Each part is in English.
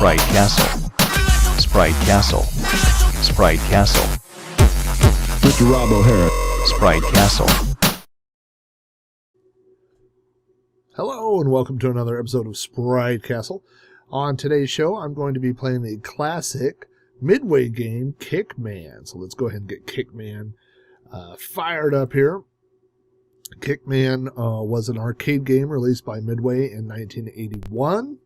Sprite Castle. Sprite Castle. Sprite Castle. Mr. Rob O'Hara. Sprite Castle. Hello and welcome to another episode of Sprite Castle. On today's show, I'm going to be playing the classic Midway game, Kickman. So let's go ahead and get Kickman fired up here. Kickman was an arcade game released by Midway in 1981,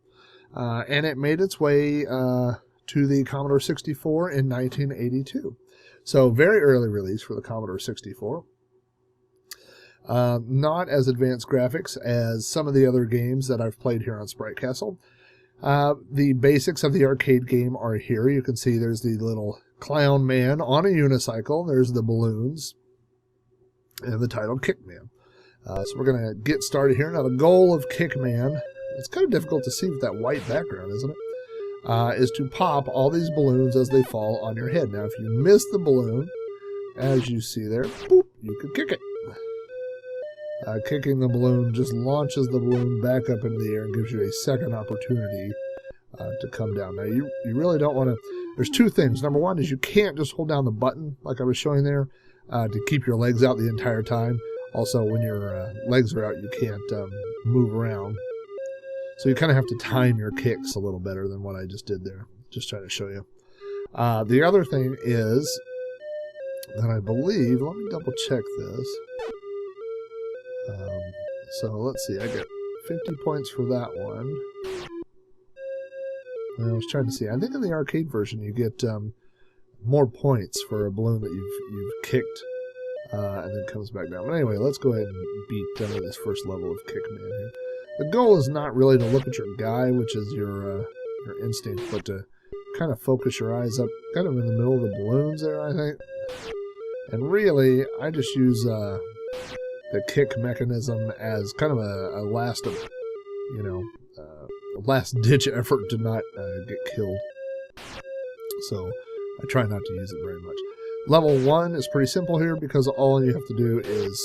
and it made its way to the Commodore 64 in 1982. So very early release for the Commodore 64. Not as advanced graphics as some of the other games that I've played here on Sprite Castle. The basics of the arcade game are here. You can see there's the little clown man on a unicycle. There's the balloons and the title Kickman. So we're going to get started here. Now the goal of Kickman, it's kind of difficult to see with that white background, isn't it? Is to pop all these balloons as they fall on your head. Now if you miss the balloon, as you see there, boop, you can kick it. Kicking the balloon just launches the balloon back up into the air and gives you a second opportunity to come down. Now, you really don't want to... There's two things. Number one is you can't just hold down the button like I was showing there to keep your legs out the entire time. Also, when your legs are out, you can't move around. So you kind of have to time your kicks a little better than what I just did there. Just trying to show you. The other thing is that I believe... Let me double check this. So let's see, I get 50 points for that one. I was trying to see. I think in the arcade version you get more points for a balloon that you've kicked and then comes back down. But anyway, let's go ahead and beat this first level of Kickman here. The goal is not really to look at your guy, which is your instinct, but to kind of focus your eyes up kind of in the middle of the balloons there, I think. And really, I just use... the kick mechanism as kind of a last ditch effort to not get killed. So I try not to use it very much. Level 1 is pretty simple here because all you have to do is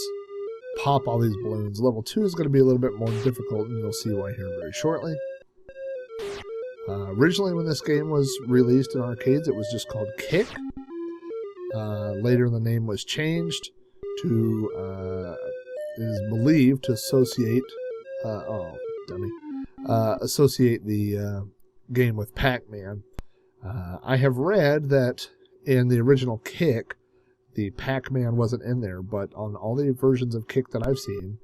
pop all these balloons. Level 2 is going to be a little bit more difficult, and you'll see why here very shortly. Originally when this game was released in arcades, it was just called Kick. Later the name was changed to it is believed to associate associate the game with Pac-Man. I have read that in the original Kick the Pac-Man wasn't in there, but on all the versions of Kick that I've seen,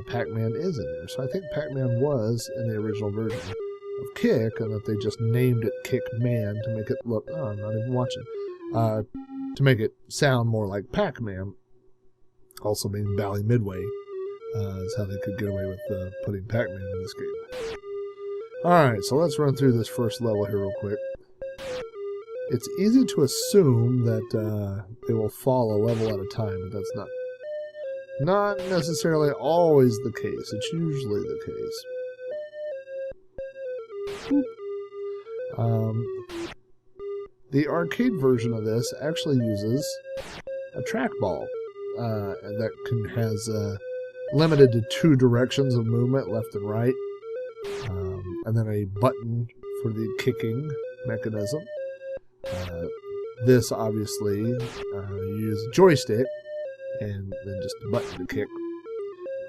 Pac-Man is in there. So I think Pac-Man was in the original version of Kick, and that they just named it Kickman to make it look, I'm not even watching, to make it sound more like Pac-Man. Also being Bally Midway is how they could get away with putting Pac-Man in this game. Alright, so let's run through this first level here real quick. It's easy to assume that they will fall a level at a time, but that's not necessarily always the case. It's usually the case. The arcade version of this actually uses a trackball. And that has limited to 2 directions of movement, left and right, and then a button for the kicking mechanism. This obviously you use a joystick and then just a button to kick.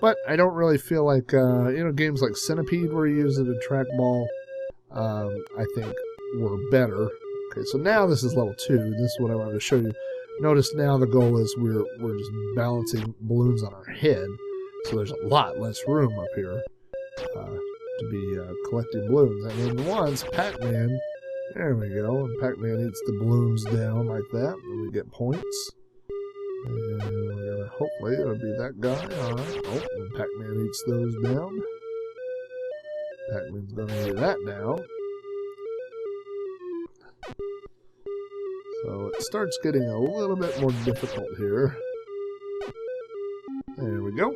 But I don't really feel like games like Centipede where you use a trackball I think were better. Okay, so now this is level 2. This is what I wanted to show you. Notice now the goal is we're just balancing balloons on our head, so there's a lot less room up here to be collecting balloons. And then once Pac-Man, there we go, and Pac-Man eats the balloons down like that, and we get points. And we're gonna, hopefully it'll be that guy. Alright, oh, and Pac-Man eats those down. Pac-Man's gonna eat that down. So it starts getting a little bit more difficult here. There we go.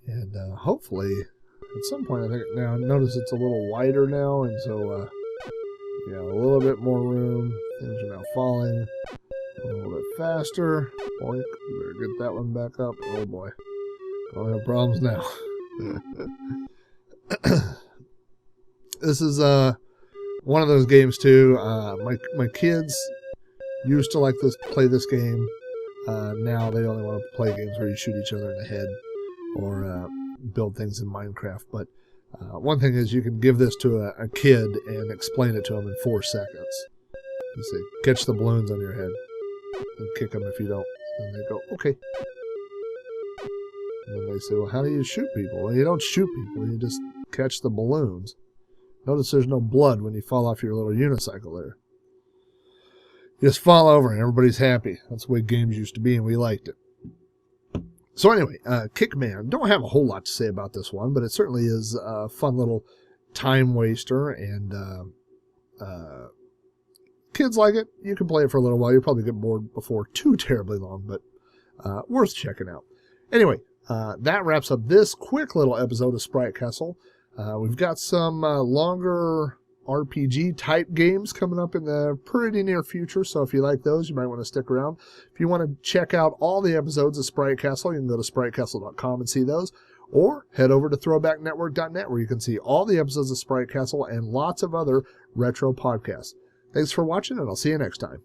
And hopefully, at some point, I think now, notice it's a little wider now, and so, yeah, a little bit more room. Things are now falling a little bit faster. Boink, we better get that one back up. Oh boy, gonna have problems now. This is one of those games too. My kids used to like play this game. Now they only want to play games where you shoot each other in the head or build things in Minecraft. But one thing is you can give this to a kid and explain it to them in 4 seconds. You say, catch the balloons on your head and kick them if you don't. And they go, okay. And then they say, well, how do you shoot people? Well, you don't shoot people. You just catch the balloons. Notice there's no blood when you fall off your little unicycle there. You just fall over and everybody's happy. That's the way games used to be, and we liked it. So anyway, Kickman. Don't have a whole lot to say about this one, but it certainly is a fun little time waster, and kids like it. You can play it for a little while. You'll probably get bored before too terribly long, but worth checking out. Anyway, that wraps up this quick little episode of Sprite Castle. We've got some longer RPG type games coming up in the pretty near future, so if you like those, you might want to stick around. If you want to check out all the episodes of Sprite Castle, you can go to spritecastle.com and see those, or head over to throwbacknetwork.net where you can see all the episodes of Sprite Castle and lots of other retro podcasts. Thanks for watching, and I'll see you next time.